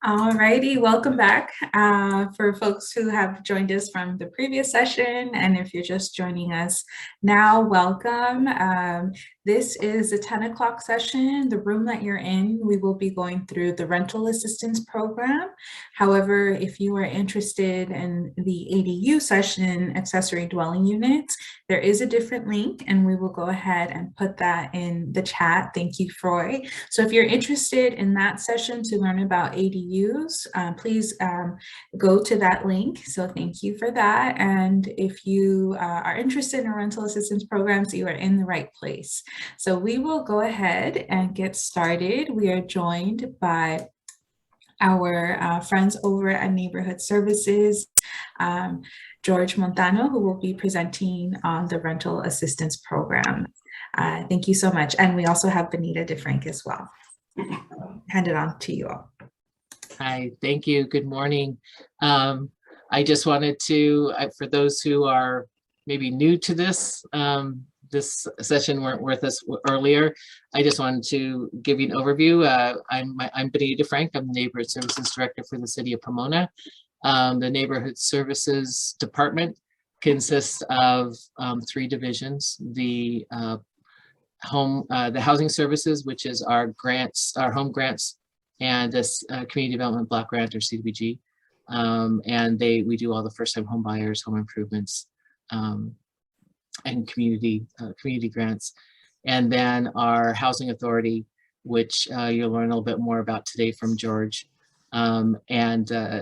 Alrighty, welcome back for folks who have joined us from the previous session, and if you're just joining us now, welcome. This is a 10 o'clock session. The room that you're in, we will be going through the rental assistance program. However, if you are interested in the ADU session, accessory dwelling units, there is a different link, and we will go ahead and put that in the chat. Thank you, Troy. So if you're interested in that session to learn about ADUs, please go to that link. So thank you for that. And if you are interested in rental assistance programs, you are in the right place. So we will go ahead and get started. We are joined by our friends over at Neighborhood Services, George Montano, who will be presenting on the rental assistance program. Thank you so much. And we also have Benita DeFrank as well. Hand it on to you all. Hi, thank you. Good morning. I just wanted to, for those who are maybe new to this, this session weren't with us earlier, I just wanted to give you an overview. I'm Benita DeFrank. I'm the Neighborhood Services Director for the City of Pomona. The Neighborhood Services Department consists of 3 divisions: the housing services, which is our grants, our home grants, and this community development block grant, or CDBG. And we do all the first-time home buyers, home improvements, and community grants. And then our housing authority, which you'll learn a little bit more about today from George,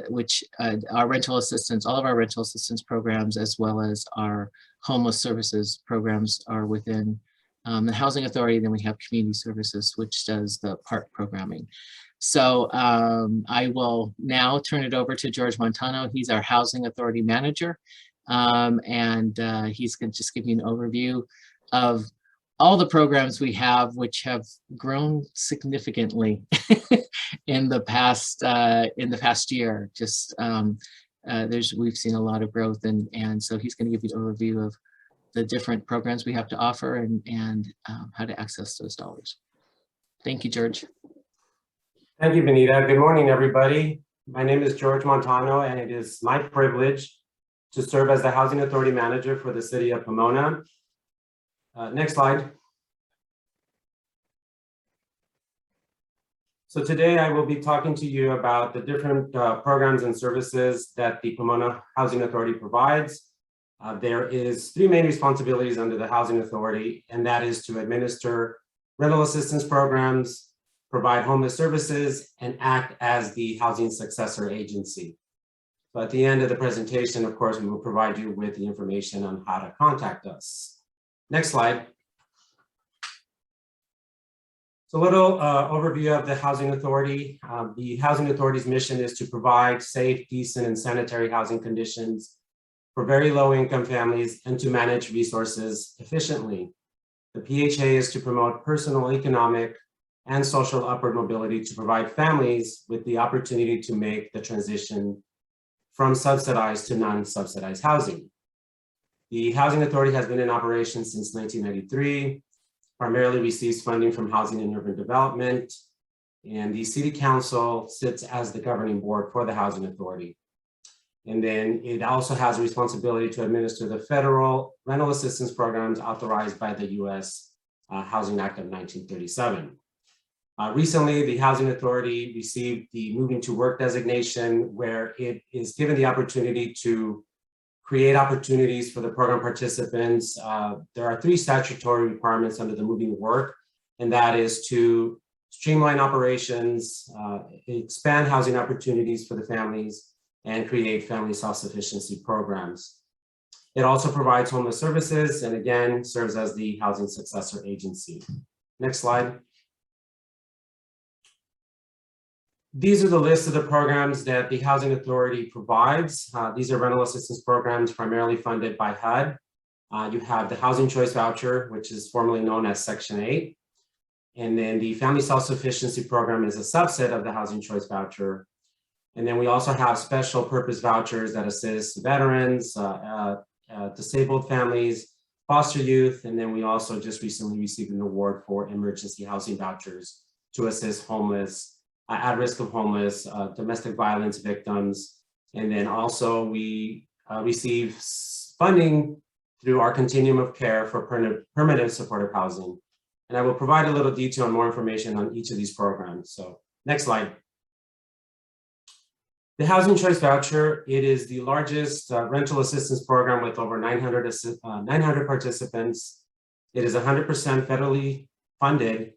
which our rental assistance, all of our rental assistance programs, as well as our homeless services programs, are within the housing authority. Then we have community services, which does the park programming. So I will now turn it over to George Montano. He's our housing authority manager. He's going to just give you an overview of all the programs we have, which have grown significantly in the past year. Just we've seen a lot of growth, and so he's going to give you an overview of the different programs we have to offer and how to access those dollars. Thank you, George. Thank you, Benita. Good morning, everybody. My name is George Montano, and it is my privilege to serve as the Housing Authority Manager for the City of Pomona. Next slide. So today I will be talking to you about the different programs and services that the Pomona Housing Authority provides. There is 3 main responsibilities under the Housing Authority, and that is to administer rental assistance programs, provide homeless services, and act as the housing successor agency. So at the end of the presentation, of course, we will provide you with the information on how to contact us. Next slide. So a little overview of the Housing Authority. The Housing Authority's mission is to provide safe, decent, and sanitary housing conditions for very low-income families and to manage resources efficiently. The PHA is to promote personal, economic, and social upward mobility to provide families with the opportunity to make the transition from subsidized to non-subsidized housing. The Housing Authority has been in operation since 1993, primarily receives funding from Housing and Urban Development, and the City Council sits as the governing board for the Housing Authority. And then it also has a responsibility to administer the federal rental assistance programs authorized by the U.S. Housing Act of 1937. Recently, the Housing Authority received the Moving to Work designation, where it is given the opportunity to create opportunities for the program participants. There are 3 statutory requirements under the Moving Work, and that is to streamline operations, expand housing opportunities for the families, and create family self-sufficiency programs. It also provides homeless services, and again, serves as the housing successor agency. Next slide. These are the list of the programs that the Housing Authority provides. These are rental assistance programs primarily funded by HUD. You have the Housing Choice Voucher, which is formerly known as Section 8. And then the Family Self-Sufficiency Program is a subset of the Housing Choice Voucher. And then we also have special purpose vouchers that assist veterans, disabled families, foster youth, and then we also just recently received an award for emergency housing vouchers to assist homeless at risk of homeless, domestic violence victims. And then also we receive funding through our Continuum of Care for permanent supportive housing. And I will provide a little detail and more information on each of these programs. So next slide. The Housing Choice Voucher, it is the largest rental assistance program with over 900 participants. It is 100% federally funded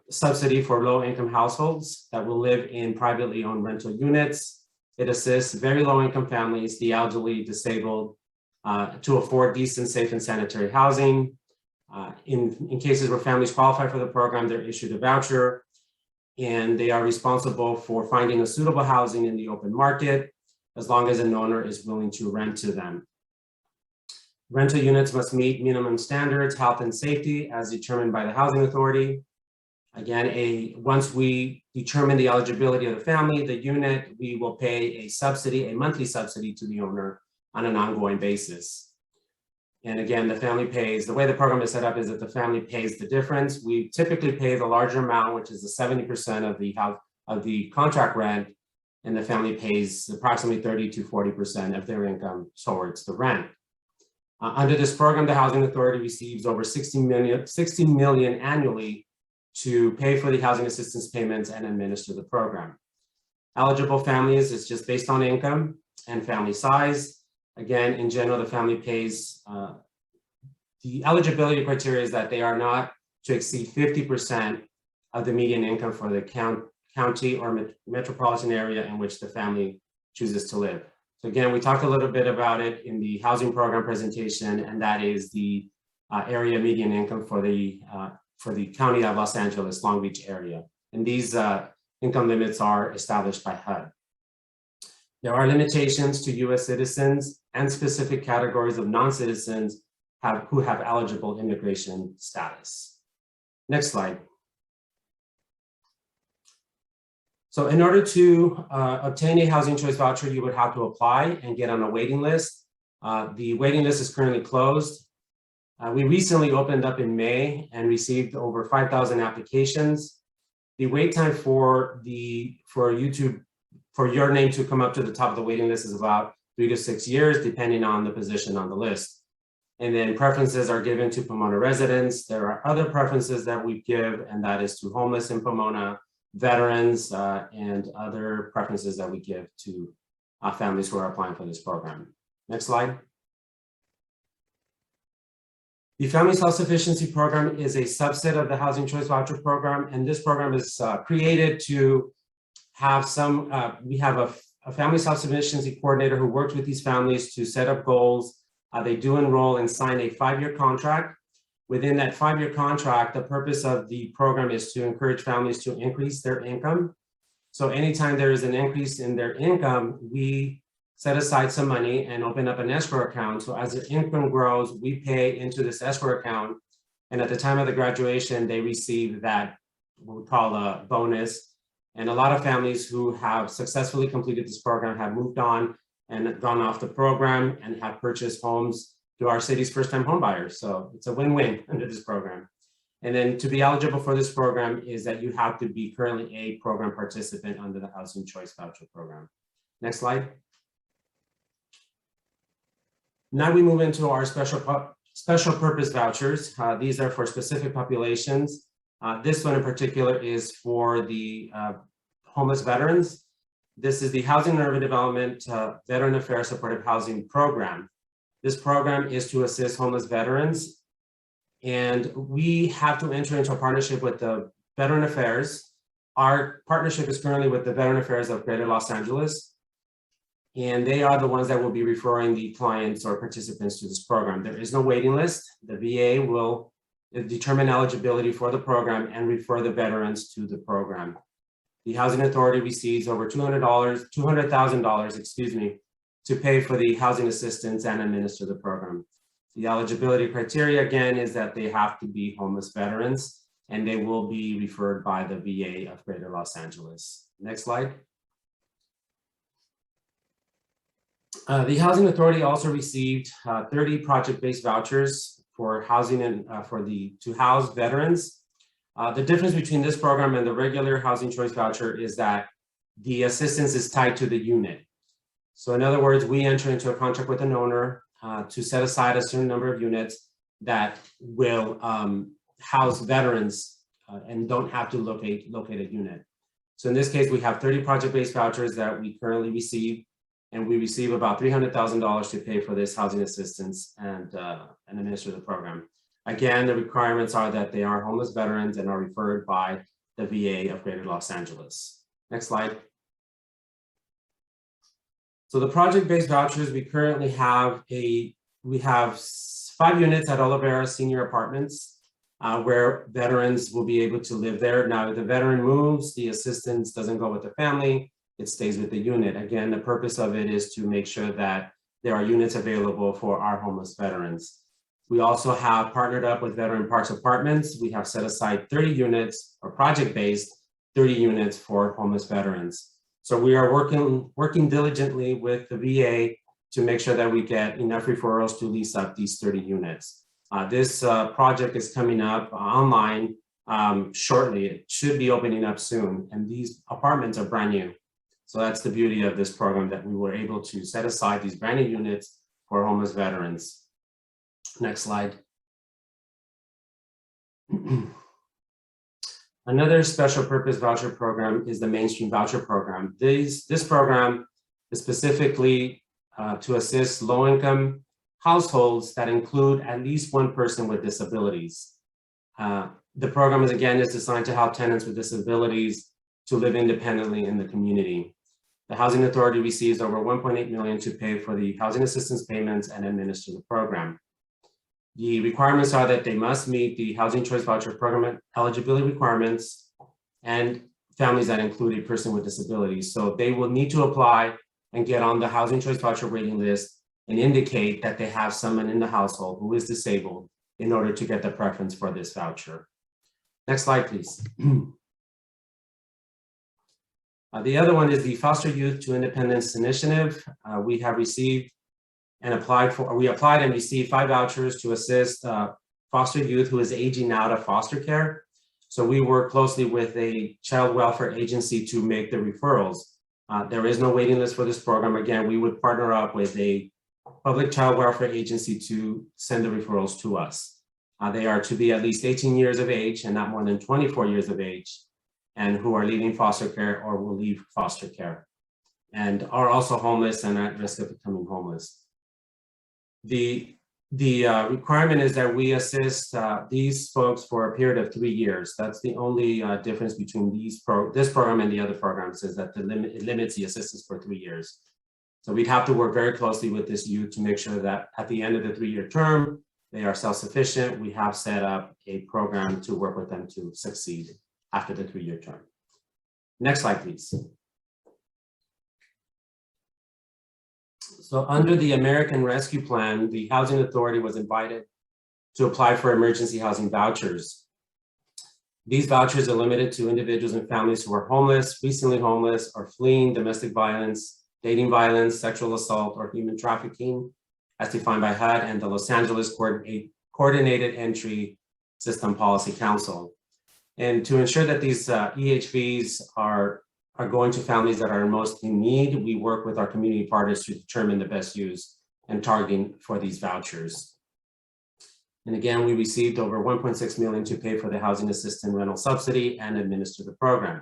subsidy for low-income households that will live in privately owned rental units. It assists very low-income families, the elderly, disabled, to afford decent, safe, and sanitary housing. In cases where families qualify for the program, they're issued a voucher, and they are responsible for finding a suitable housing in the open market, as long as an owner is willing to rent to them. Rental units must meet minimum standards, health and safety, as determined by the Housing Authority. Again, once we determine the eligibility of the family, the unit, we will pay a subsidy, a monthly subsidy to the owner on an ongoing basis. And again, the family pays, the way the program is set up is that the family pays the difference. We typically pay the larger amount, which is the 70% of the contract rent, and the family pays approximately 30 to 40% of their income towards the rent. Under this program, the Housing Authority receives over $60 million annually to pay for the housing assistance payments and administer the program. Eligible families is just based on income and family size. Again, in general, the family pays, the eligibility criteria is that they are not to exceed 50% of the median income for the county or metropolitan area in which the family chooses to live. So again, we talked a little bit about it in the housing program presentation, and that is the area median income for the County of Los Angeles, Long Beach area. And these income limits are established by HUD. There are limitations to US citizens and specific categories of non-citizens who have eligible immigration status. Next slide. So in order to obtain a housing choice voucher, you would have to apply and get on a waiting list. The waiting list is currently closed. We recently opened up in May and received over 5,000 applications. The wait time for your name to come up to the top of the waiting list is about 3 to 6 years, depending on the position on the list. And then preferences are given to Pomona residents. There are other preferences that we give, and that is to homeless in Pomona, veterans, and other preferences that we give to families who are applying for this program. Next slide. The Family Self-Sufficiency Program is a subset of the Housing Choice Voucher Program, and this program is created to have we have a Family Self-Sufficiency Coordinator who works with these families to set up goals. They do enroll and sign a 5-year contract. Within that 5-year contract, the purpose of the program is to encourage families to increase their income. So anytime there is an increase in their income, we set aside some money and open up an escrow account. So as their income grows, we pay into this escrow account. And at the time of the graduation, they receive that, what we call a bonus. And a lot of families who have successfully completed this program have moved on and gone off the program and have purchased homes to our city's first-time home buyers. So it's a win-win under this program. And then to be eligible for this program is that you have to be currently a program participant under the Housing Choice Voucher Program. Next slide. Now we move into our special purpose vouchers. These are for specific populations. This one in particular is for the homeless veterans. This is the Housing and Urban Development Veteran Affairs Supportive Housing Program. This program is to assist homeless veterans, and we have to enter into a partnership with the Veteran Affairs. Our partnership is currently with the Veteran Affairs of Greater Los Angeles, and they are the ones that will be referring the clients or participants to this program. There is no waiting list. The VA will determine eligibility for the program and refer the veterans to the program. The Housing Authority receives over $200,000, to pay for the housing assistance and administer the program. The eligibility criteria, again, is that they have to be homeless veterans, and they will be referred by the VA of Greater Los Angeles. Next slide. The Housing Authority also received 30 project-based vouchers for housing and to house veterans. The difference between this program and the regular housing choice voucher is that the assistance is tied to the unit. So in other words, we enter into a contract with an owner to set aside a certain number of units that will house veterans and don't have to locate a unit. So in this case, we have 30 project-based vouchers that we currently receive, and we receive about $300,000 to pay for this housing assistance and administer the program. Again, the requirements are that they are homeless veterans and are referred by the VA of Greater Los Angeles. Next slide. So the project-based vouchers, we currently have we have 5 units at Olivera Senior Apartments where veterans will be able to live there. Now, if the veteran moves, the assistance doesn't go with the family, it stays with the unit. Again, the purpose of it is to make sure that there are units available for our homeless veterans. We also have partnered up with Veteran Parks Apartments. We have set aside 30 units, or project-based 30 units for homeless veterans. So we are working diligently with the VA to make sure that we get enough referrals to lease up these 30 units. This project is coming up online shortly. It should be opening up soon, and these apartments are brand new. So that's the beauty of this program, that we were able to set aside these brand new units for homeless veterans. Next slide. Another special purpose voucher program is the Mainstream Voucher Program. This program is specifically to assist low-income households that include at least one person with disabilities. The program is designed to help tenants with disabilities to live independently in the community. The Housing Authority receives over $1.8 million to pay for the housing assistance payments and administer the program. The requirements are that they must meet the Housing Choice Voucher Program eligibility requirements and families that include a person with disabilities. So they will need to apply and get on the Housing Choice Voucher waiting list and indicate that they have someone in the household who is disabled in order to get the preference for this voucher. Next slide, please. The other one is the Foster Youth to Independence Initiative. We have received and applied and received 5 vouchers to assist foster youth who is aging out of foster care. So we work closely with a child welfare agency to make the referrals. There is no waiting list for this program. Again, we would partner up with a public child welfare agency to send the referrals to us. They are to be at least 18 years of age and not more than 24 years of age, and who are leaving foster care or will leave foster care, and are also homeless and at risk of becoming homeless. The requirement is that we assist these folks for a period of 3 years. That's the only difference between this program and the other programs, is that it limits the assistance for 3 years. So we'd have to work very closely with this youth to make sure that at the end of the 3-year term, they are self-sufficient. We have set up a program to work with them to succeed after the 3-year term. Next slide, please. So under the American Rescue Plan, the Housing Authority was invited to apply for emergency housing vouchers. These vouchers are limited to individuals and families who are homeless, recently homeless, or fleeing domestic violence, dating violence, sexual assault, or human trafficking, as defined by HUD and the Los Angeles Coordinated Entry System Policy Council. And to ensure that these EHVs are going to families that are most in need, we work with our community partners to determine the best use and targeting for these vouchers. And again, we received over $1.6 million to pay for the housing assistance rental subsidy and administer the program.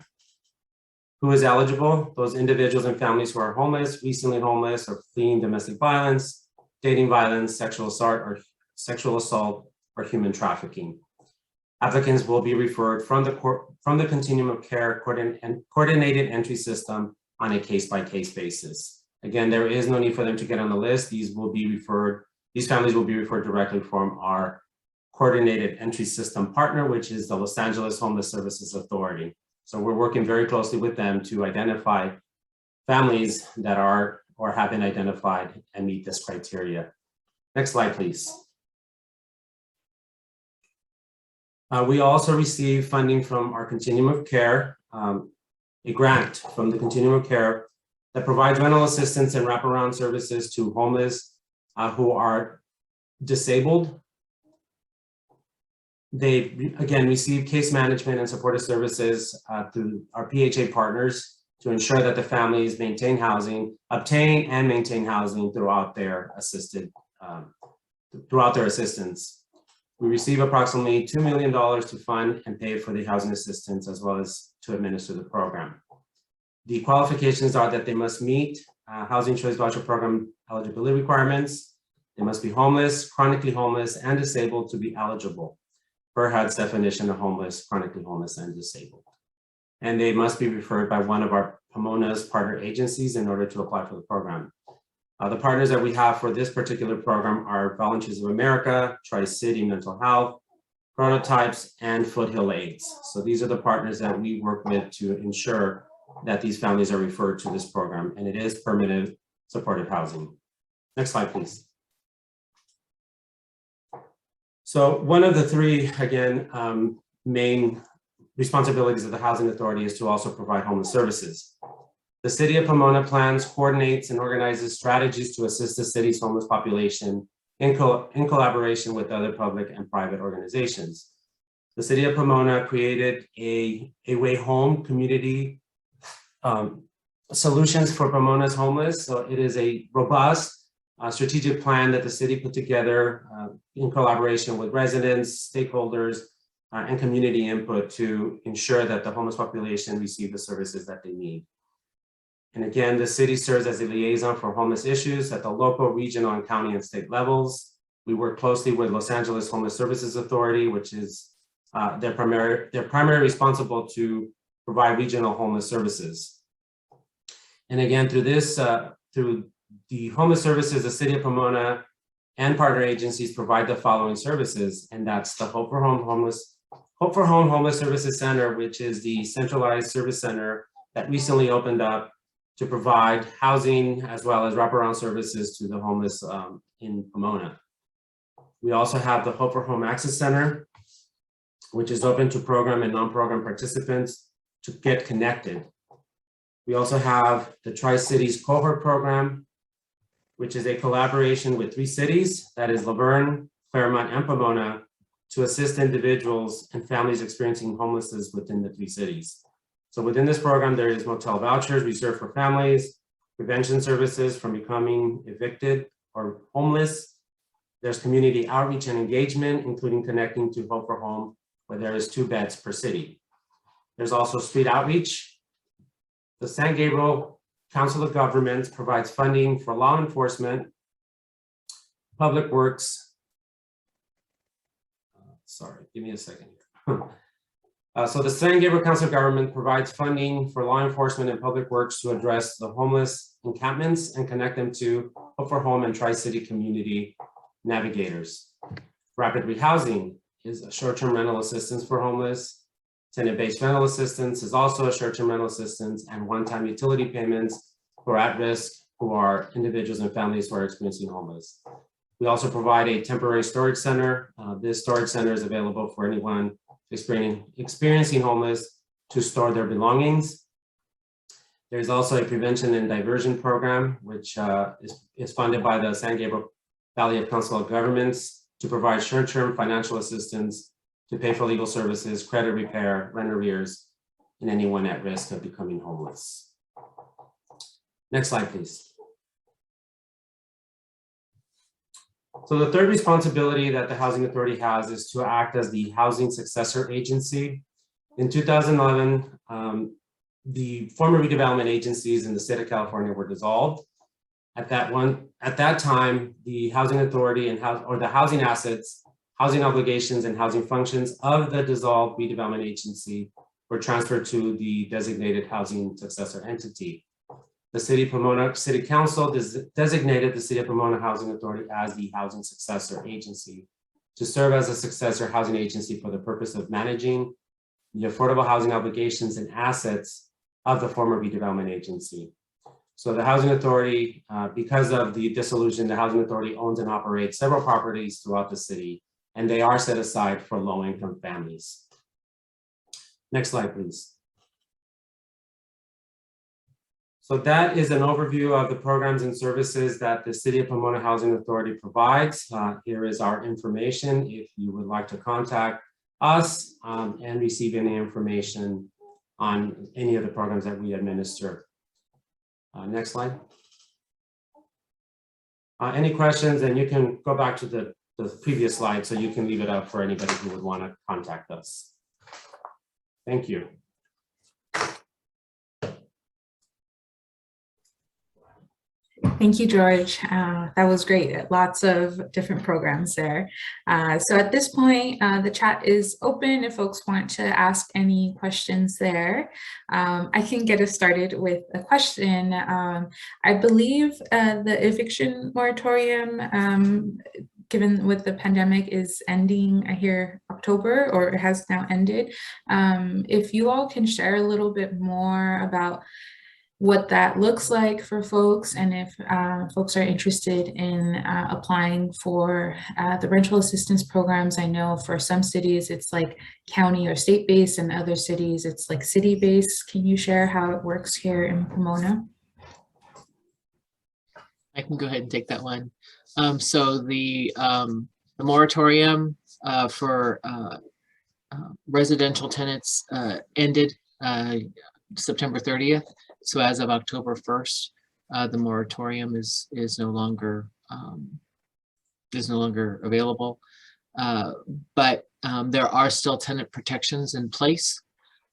Who is eligible? Those individuals and families who are homeless, recently homeless, or fleeing domestic violence, dating violence, sexual assault, or human trafficking. Applicants will be referred from the Continuum of Care coordinated entry system on a case-by-case basis. Again, there is no need for them to get on the list. These families will be referred directly from our coordinated entry system partner, which is the Los Angeles Homeless Services Authority. So we're working very closely with them to identify families that are or have been identified and meet this criteria. Next slide, please. We also receive funding from our Continuum of Care, a grant from the Continuum of Care that provides rental assistance and wraparound services to homeless who are disabled, They, again, receive case management and supportive services through our PHA partners to ensure that the families maintain housing, obtain and maintain housing throughout their assistance. We receive approximately $2 million to fund and pay for the housing assistance, as well as to administer the program. The qualifications are that they must meet Housing Choice Voucher Program eligibility requirements. They must be homeless, chronically homeless, and disabled to be eligible per HUD's definition of homeless, chronically homeless, and disabled. And they must be referred by one of our Pomona's partner agencies in order to apply for the program. The partners that we have for this particular program are Volunteers of America, Tri-City Mental Health, Prototypes, and Foothill AIDS. So these are the partners that we work with to ensure that these families are referred to this program, and it is permanent supportive housing. Next slide, please. So one of the three, again, main responsibilities of the Housing Authority is to also provide homeless services. The City of Pomona plans, coordinates, and organizes strategies to assist the city's homeless population in collaboration with other public and private organizations. The City of Pomona created a way home community solutions for Pomona's homeless. So it is a robust strategic plan that the city put together in collaboration with residents, stakeholders, and community input to ensure that the homeless population receive the services that they need. And again, the city serves as a liaison for homeless issues at the local, regional, and county and state levels. We work closely with Los Angeles Homeless Services Authority, which is their primary responsible to provide regional homeless services. And again, through this, through the homeless services, the City of Pomona and partner agencies provide the following services, and that's the Hope for Home Homeless Services Center, which is the centralized service center that recently opened up to provide housing as well as wraparound services to the homeless in Pomona. We also have the Hope for Home Access Center, which is open to program and non-program participants to get connected. We also have the Tri-Cities Cohort Program, which is a collaboration with 3 cities, that is Laverne, Claremont, and Pomona, to assist individuals and families experiencing homelessness within the 3 cities. So within this program, there is motel vouchers reserved for families, prevention services from becoming evicted or homeless. There's community outreach and engagement, including connecting to Hope for Home, where there is 2 beds per city. There's also street outreach. The San Gabriel Council of Governments provides funding for law enforcement, public works. Sorry, give me a second here. So the San Gabriel Council of Government provides funding for law enforcement and public works to address the homeless encampments and connect them to Hope for Home and Tri-City community navigators. Rapid rehousing is a short-term rental assistance for homeless. Tenant-based rental assistance is also a short-term rental assistance, and one-time utility payments for at-risk who are individuals and families who are experiencing homeless. We also provide a temporary storage center. This storage center is available for anyone experiencing homeless to store their belongings. There's also a prevention and diversion program, which is funded by the San Gabriel Valley Council of Governments to provide short-term financial assistance to pay for legal services, credit repair, rent arrears, and anyone at risk of becoming homeless. Next slide, please. So the third responsibility that the Housing Authority has is to act as the housing successor agency. In 2011, the former redevelopment agencies in the state of California were dissolved. At that time, the Housing Authority and the housing assets, housing obligations, and housing functions of the dissolved redevelopment agency were transferred to the designated housing successor entity. The City of Pomona City Council designated the City of Pomona Housing Authority as the housing successor agency to serve as a successor housing agency for the purpose of managing the affordable housing obligations and assets of the former redevelopment agency. So the Housing Authority, because of the dissolution, the Housing Authority owns and operates several properties throughout the city, and they are set aside for low-income families. Next slide, please. So that is an overview of the programs and services that the City of Pomona Housing Authority provides. Here is our information if you would like to contact us and receive any information on any of the programs that we administer. Next slide. Any questions? And you can go back to the previous slide, so you can leave it up for anybody who would want to contact us. Thank you. Thank you, George. That was great. Lots of different programs there. So at this point, the chat is open if folks want to ask any questions there. I can get us started with a question. I believe the eviction moratorium, given with the pandemic, is ending, I hear, October, or it has now ended. If you all can share a little bit more about what that looks like for folks, and if folks are interested in applying for the rental assistance programs. I know for some cities it's like county or state-based, and other cities it's like city-based. Can you share how it works here in Pomona? I can go ahead and take that one. So the moratorium for residential tenants ended September 30th. So as of October 1st, the moratorium is no longer available. But there are still tenant protections in place.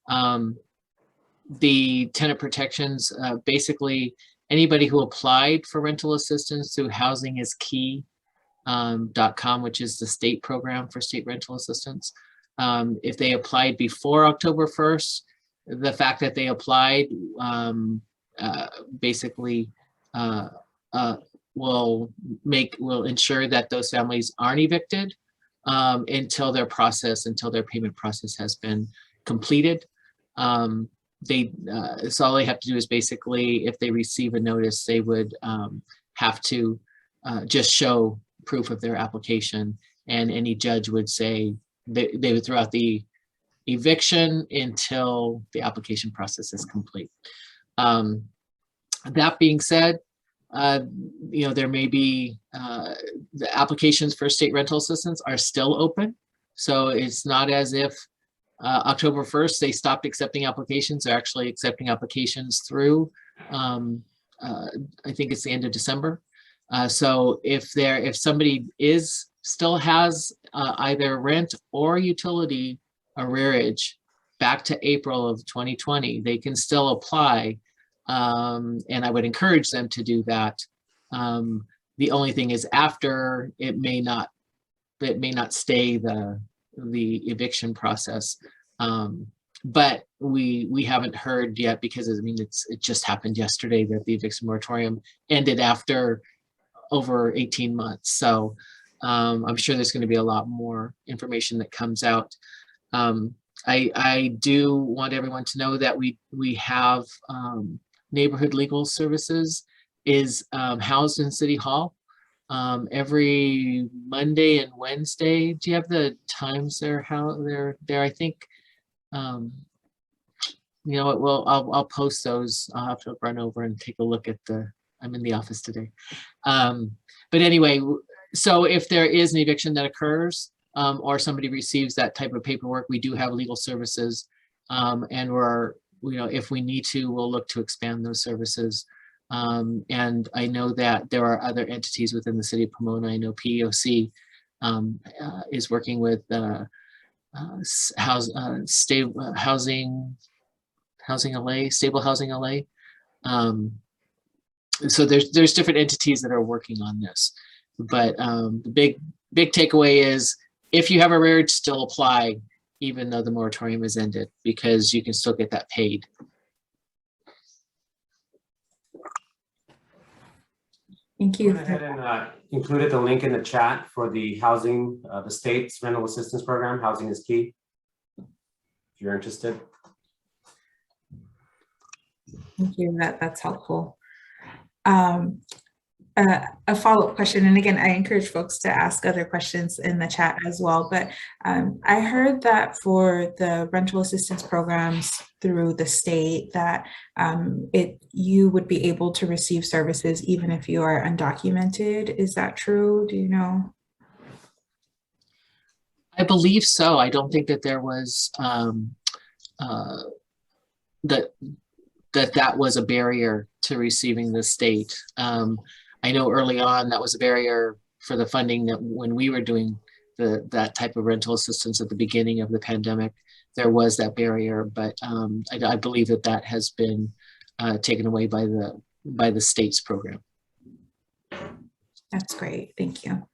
The tenant protections, basically anybody who applied for rental assistance through housingiskey.com, which is the state program for state rental assistance, if they applied before October 1st, the fact that they applied basically will ensure that those families aren't evicted until their payment process has been completed. So all they have to do is basically, if they receive a notice, they would have to just show proof of their application, and any judge would say they would throw out the eviction until the application process is complete. That being said, there may be the applications for state rental assistance are still open. So it's not as if October 1st they stopped accepting applications. They're actually accepting applications through I think it's the end of December. So if somebody still has either rent or utility arrearage back to April of 2020, they can still apply, and I would encourage them to do that. The only thing is, after, it may not stay the eviction process, but we haven't heard yet, because it just happened yesterday that the eviction moratorium ended after over 18 months. So I'm sure there's going to be a lot more information that comes out. I do want everyone to know that we have neighborhood legal services is housed in City Hall every Monday and Wednesday. Do you have the times there? How they're there? I think you know what, I'll post those. I'll have to run over and take a look at I'm in the office today. But anyway, so if there is an eviction that occurs, or somebody receives that type of paperwork, we do have legal services, and if we need to, we'll look to expand those services. And I know that there are other entities within the city of Pomona. I know POC is working with Stable Housing LA. So there's different entities that are working on this, but the big takeaway is, if you have arrearage, still apply, even though the moratorium is ended, because you can still get that paid. Thank you. I went ahead and included the link in the chat for the housing, the state's rental assistance program, Housing is Key, if you're interested. Thank you. That's helpful. A follow-up question, and again, I encourage folks to ask other questions in the chat as well, but I heard that for the rental assistance programs through the state, that you would be able to receive services even if you are undocumented. Is that true? Do you know? I believe so. I don't think that there was that was a barrier to receiving the state. I know early on that was a barrier for the funding that when we were doing that type of rental assistance at the beginning of the pandemic, there was that barrier, but I believe that has been taken away by the state's program. That's great. Thank you.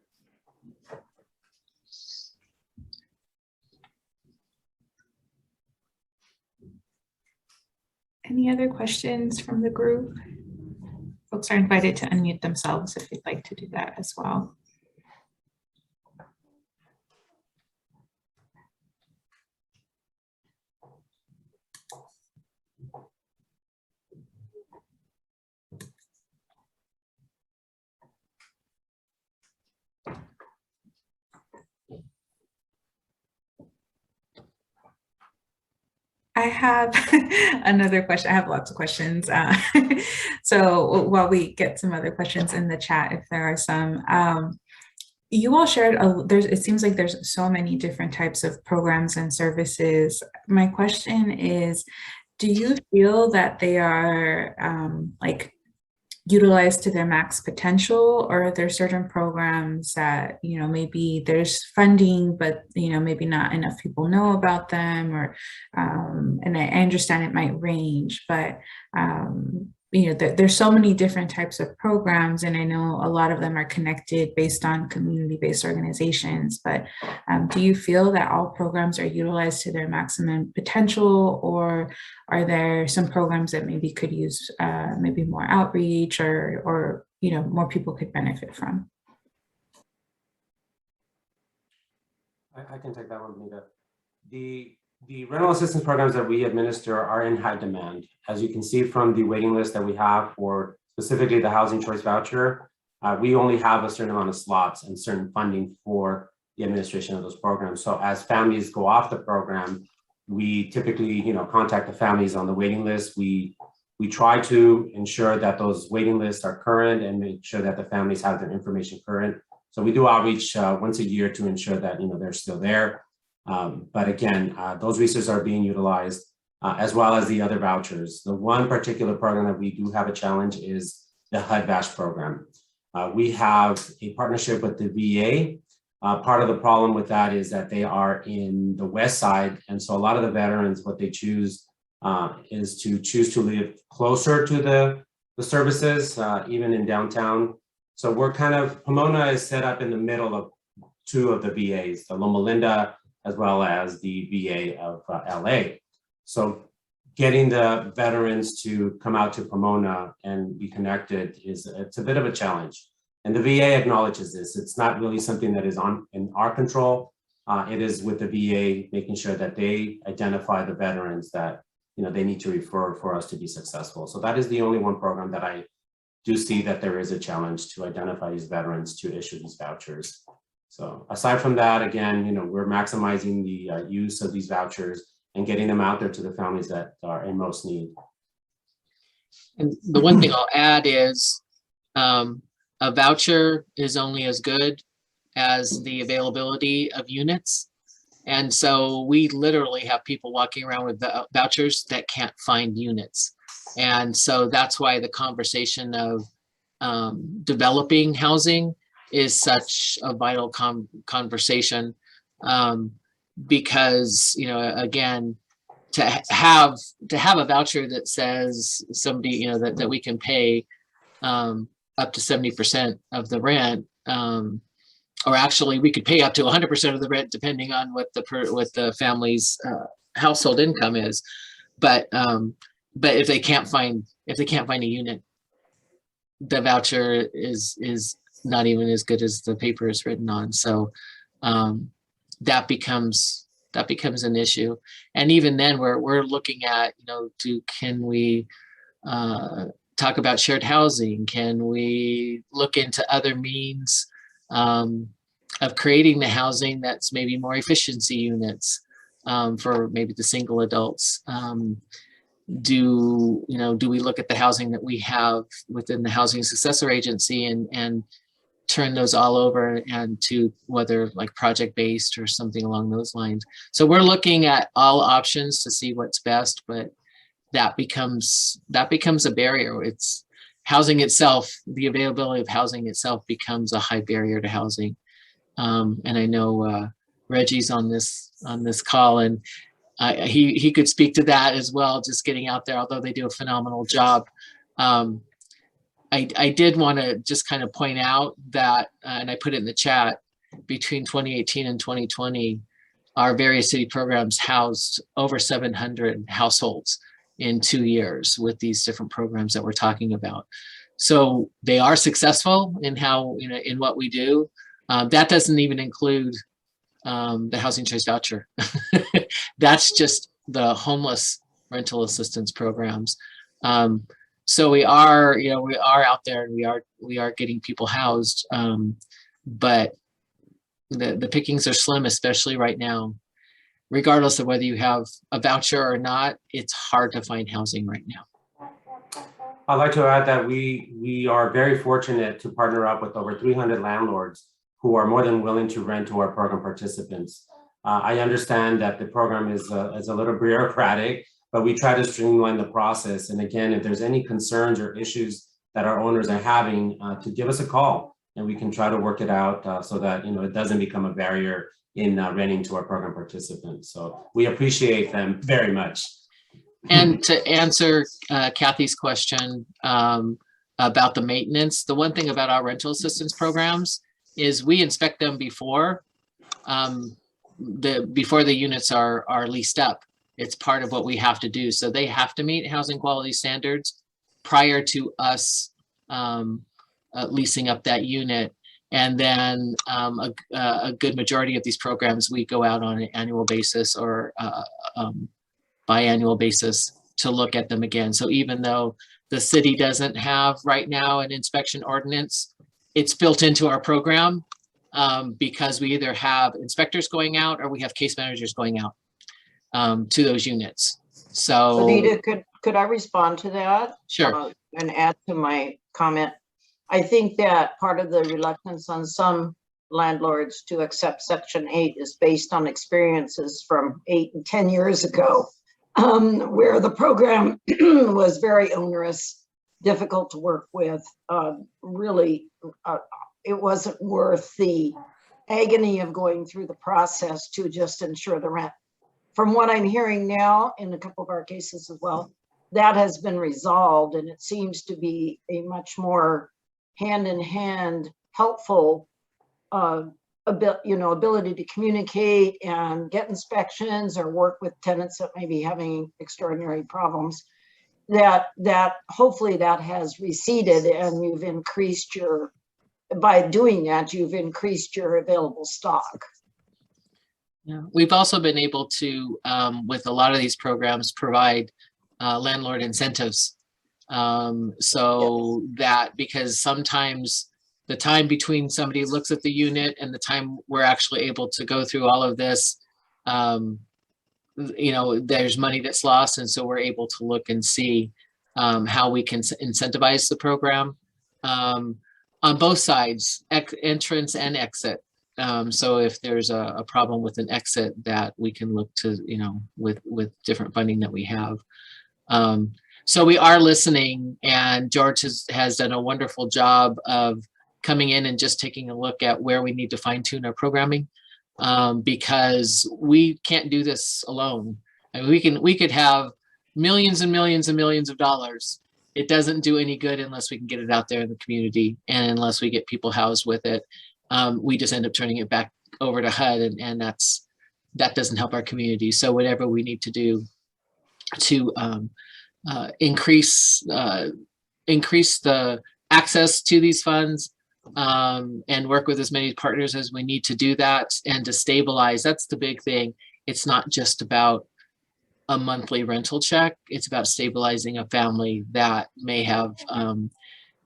Any other questions from the group? Folks are invited to unmute themselves if you'd like to do that as well. I have another question. I have lots of questions. So while we get some other questions in the chat, if there are some, you all shared, it seems like there's so many different types of programs and services. My question is, do you feel that they are like utilized to their max potential, or are there certain programs that, you know, maybe there's funding, but, you know, maybe not enough people know about them, or, and I understand it might range, but, you know, there's so many different types of programs, and I know a lot of them are connected based on community-based organizations, but do you feel that all programs are utilized to their maximum potential, or are there some programs that maybe could use maybe more outreach, or you know, more people could benefit from? I can take that one, Benita. The rental assistance programs that we administer are in high demand. As you can see from the waiting list that we have for specifically the housing choice voucher, we only have a certain amount of slots and certain funding for the administration of those programs. So as families go off the program, we typically, you know, contact the families on the waiting list. We try to ensure that those waiting lists are current and make sure that the families have their information current. So we do outreach once a year to ensure that, you know, they're still there. But again, those resources are being utilized as well as the other vouchers. The one particular program that we do have a challenge is the HUD VASH program. We have a partnership with the VA. Part of the problem with that is that they are in the west side. And so a lot of the veterans, what they choose is to choose to live closer to the services, even in downtown. So we're kind of, Pomona is set up in the middle of two of the VAs, the Loma Linda, as well as the VA of LA. So getting the veterans to come out to Pomona and be connected it's a bit of a challenge. And the VA acknowledges this. It's not really something that is in our control. It is with the VA making sure that they identify the veterans that, you know, they need to refer for us to be successful. So that is the only one program that I do see that there is a challenge to identify these veterans to issue these vouchers. So aside from that, again, you know, we're maximizing the use of these vouchers and getting them out there to the families that are in most need. And the one thing I'll add is a voucher is only as good as the availability of units. And so we literally have people walking around with vouchers that can't find units. And so that's why the conversation of developing housing is such a vital conversation, because, you know, again, to have a voucher that says somebody, you know, that we can pay up to 70% of the rent, or actually we could pay up to 100% of the rent depending on what the family's household income is. But if they can't find a unit, the voucher is not even as good as the paper is written on. So that becomes an issue. And even then we're looking at, you know, can we talk about shared housing? Can we look into other means of creating the housing that's maybe more efficiency units for maybe the single adults? Do we look at the housing that we have within the Housing Successor Agency and turn those all over and to whether like project-based or something along those lines. So we're looking at all options to see what's best, but that becomes a barrier. It's housing itself, the availability of housing itself becomes a high barrier to housing. And I know Reggie's on this call, and he could speak to that as well, just getting out there, although they do a phenomenal job. I did want to just kind of point out that, and I put it in the chat, between 2018 and 2020, our various city programs housed over 700 households in 2 years with these different programs that we're talking about. So they are successful in how, in what we do. That doesn't even include the housing choice voucher. That's just the homeless rental assistance programs. So we are out there, and we are getting people housed, but the pickings are slim, especially right now. Regardless of whether you have a voucher or not, it's hard to find housing right now. I'd like to add that we are very fortunate to partner up with over 300 landlords who are more than willing to rent to our program participants. I understand that the program is a little bureaucratic, but we try to streamline the process. And again, if there's any concerns or issues that our owners are having, to give us a call, and we can try to work it out so that it doesn't become a barrier in renting to our program participants. So we appreciate them very much. And to answer Kathy's question about the maintenance, the one thing about our rental assistance programs is we inspect them before the units are leased up. It's part of what we have to do. So they have to meet housing quality standards prior to us leasing up that unit. And then a good majority of these programs, we go out on an annual basis or biannual basis to look at them again. So even though the city doesn't have right now an inspection ordinance, it's built into our program because we either have inspectors going out or we have case managers going out to those units. So Benita, could I respond to that? Sure. And add to my comment. I think that part of the reluctance on some landlords to accept Section 8 is based on experiences from 8 and 10 years ago, where the program was very onerous, difficult to work with. Really, it wasn't worth the agony of going through the process to just ensure the rent. From what I'm hearing now in a couple of our cases as well, that has been resolved, and it seems to be a much more hand-in-hand helpful ability to communicate and get inspections or work with tenants that may be having extraordinary problems. That hopefully that has receded, and you've increased by doing that, you've increased your available stock. Yeah, we've also been able to, with a lot of these programs, provide landlord incentives. So that, because sometimes the time between somebody looks at the unit and the time we're actually able to go through all of this, there's money that's lost. And so we're able to look and see how we can incentivize the program on both sides, entrance and exit. So if there's a problem with an exit, that we can look to, with different funding that we have. So we are listening, and George has done a wonderful job of coming in and just taking a look at where we need to fine tune our programming, because we can't do this alone. I mean, we could have millions and millions and millions of dollars. It doesn't do any good unless we can get it out there in the community, and unless we get people housed with it. We just end up turning it back over to HUD, and that doesn't help our community. So whatever we need to do to increase the access to these funds, and work with as many partners as we need to do that, and to stabilize. That's the big thing. It's not just about a monthly rental check. It's about stabilizing a family that may have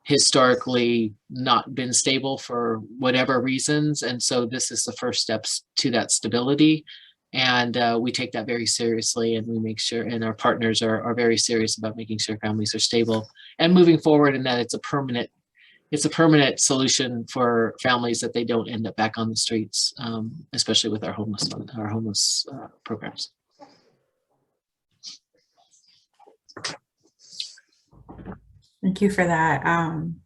historically not been stable for whatever reasons. And so this is the first steps to that stability. And we take that very seriously, and we make sure, and our partners are very serious about making sure families are stable and moving forward, and that it's a permanent it's a permanent solution for families that they don't end up back on the streets, especially with our homeless programs. Thank you for that.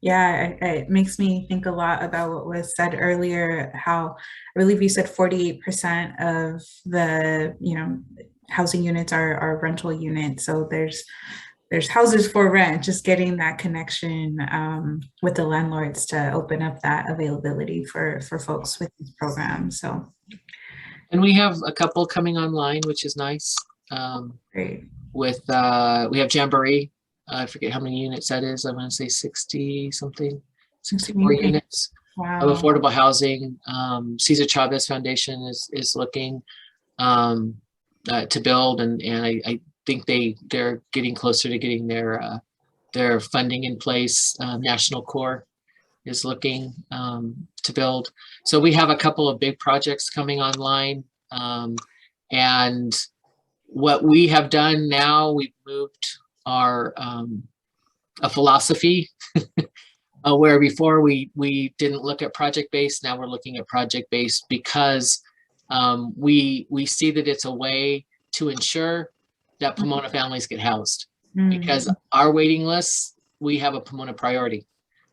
Yeah, it makes me think a lot about what was said earlier, how I believe you said 48% of the, housing units are rental units. So there's houses for rent, just getting that connection with the landlords to open up that availability for folks with these programs. So, and we have a couple coming online, which is nice. Great. We have Jamboree. I forget how many units that is. I want to say 60 something, 64 units Wow. of affordable housing. Cesar Chavez Foundation is looking to build, and I think they're getting closer to getting their funding in place. National Corps is looking to build. So we have a couple of big projects coming online, and what we have done now, we've moved our a philosophy where before we didn't look at project-based. Now we're looking at project-based because we see that it's a way to ensure that Pomona families get housed. Because our waiting lists, we have a Pomona priority.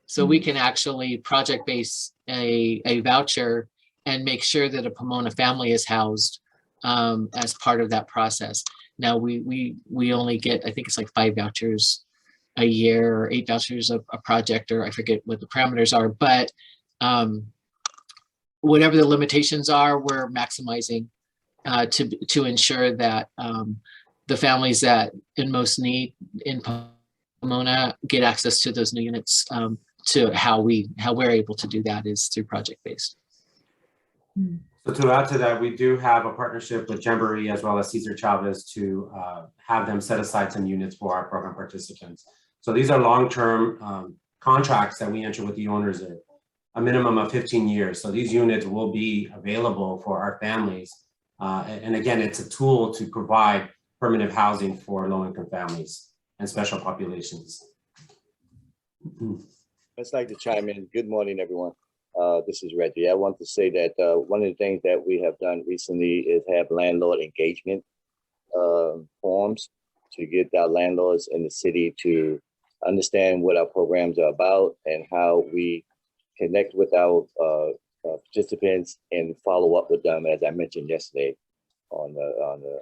So we can actually project-base a voucher and make sure that a Pomona family is housed as part of that process. Now we only get, I think it's like 5 vouchers a year or 8 vouchers a project, or I forget what the parameters are, but whatever the limitations are, we're maximizing to ensure that the families that in most need in Pomona get access to those new units. To how we're able to do that is through project-based. So to add to that, we do have a partnership with Jamboree as well as Cesar Chavez to have them set aside some units for our program participants. So these are long-term contracts that we enter with the owners at a minimum of 15 years. So these units will be available for our families. And again, it's a tool to provide permanent housing for low-income families and special populations. I'd like to chime in. Good morning, everyone. This is Reggie. I want to say that one of the things that we have done recently is have landlord engagement forums to get our landlords in the city to understand what our programs are about and how we connect with our participants and follow up with them, as I mentioned yesterday on the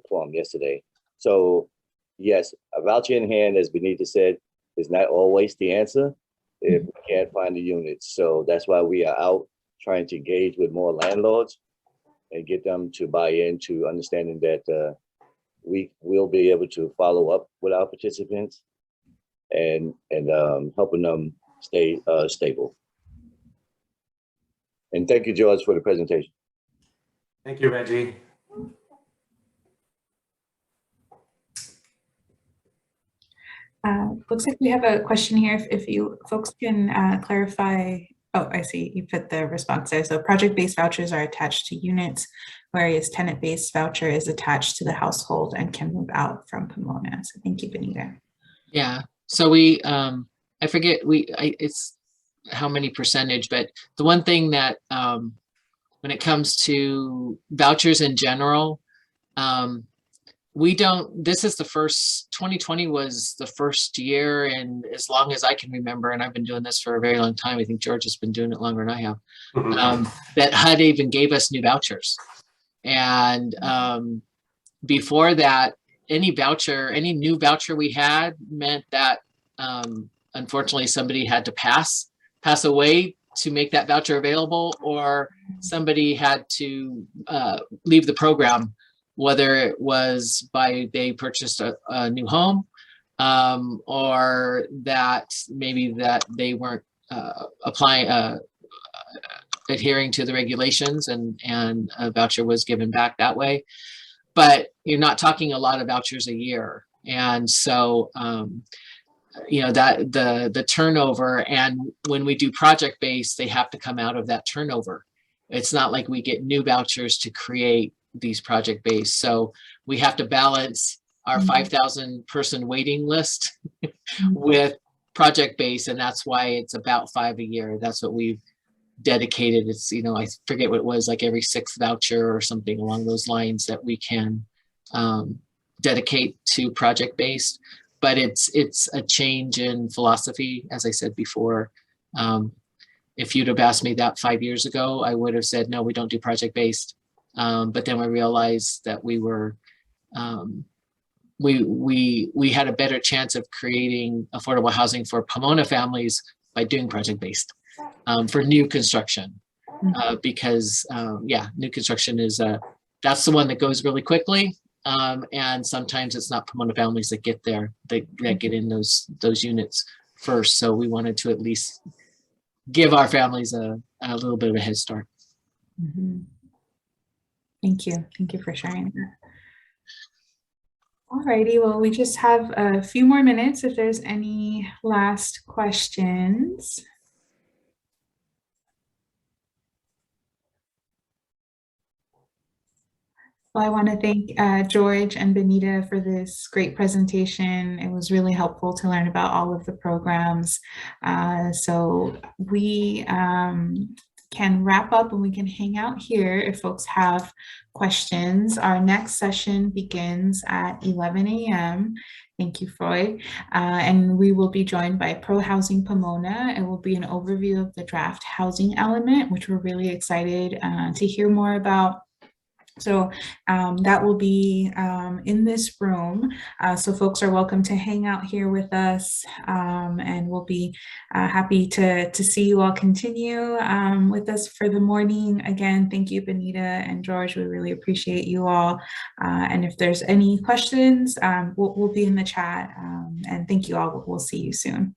forum yesterday. So yes, a voucher in hand, as Benita said, is not always the answer if we can't find the units. So that's why we are out trying to engage with more landlords and get them to buy into understanding that we will be able to follow up with our participants and helping them stay stable. And thank you, George, for the presentation. Thank you, Reggie. Looks like we have a question here. If you folks can clarify. Oh, I see. You put the response there. So project-based vouchers are attached to units, whereas tenant-based voucher is attached to the household and can move out from Pomona. So thank you, Benita. Yeah. So we, I forget, it's how many percentage, but the one thing that when it comes to vouchers in general, we don't, this is the first, 2020 was the first year, and as long as I can remember, and I've been doing this for a very long time, I think George has been doing it longer than I have, that HUD even gave us new vouchers. And before that, any new voucher we had meant that unfortunately somebody had to pass away to make that voucher available, or somebody had to leave the program, whether it was they purchased a new home, or that maybe that they weren't adhering to the regulations, and a voucher was given back that way. But you're not talking a lot of vouchers a year. And so, you know, that the turnover, and when we do project-based, they have to come out of that turnover. It's not like we get new vouchers to create these project-based. So we have to balance our 5,000 person waiting list with project-based, and that's why it's about 5 a year. That's what we've dedicated. It's, you know, I forget what it was, like every 6th voucher or something along those lines that we can dedicate to project-based. But it's a change in philosophy, as I said before. If you'd have asked me that 5 years ago, I would have said, no, we don't do project-based. But then we realized that we were, we had a better chance of creating affordable housing for Pomona families by doing project-based for new construction. Because yeah, new construction is, that's the one that goes really quickly. And sometimes it's not Pomona families that get there, that get in those units first. So we wanted to at least give our families a little bit of a head start. Thank you. Thank you for sharing that. All righty, well, we just have a few more minutes if there's any last questions. Well, I want to thank George and Benita for this great presentation. It was really helpful to learn about all of the programs. So we can wrap up and we can hang out here if folks have questions. Our next session begins at 11 a.m. Thank you, Freud. And we will be joined by Pro Housing Pomona. It will be an overview of the draft housing element, which we're really excited to hear more about. So that will be in this room. So folks are welcome to hang out here with us, and we'll be happy to see you all continue with us for the morning. Again, thank you, Benita and George. We really appreciate you all. And if there's any questions, we'll be in the chat. And thank you all. We'll see you soon.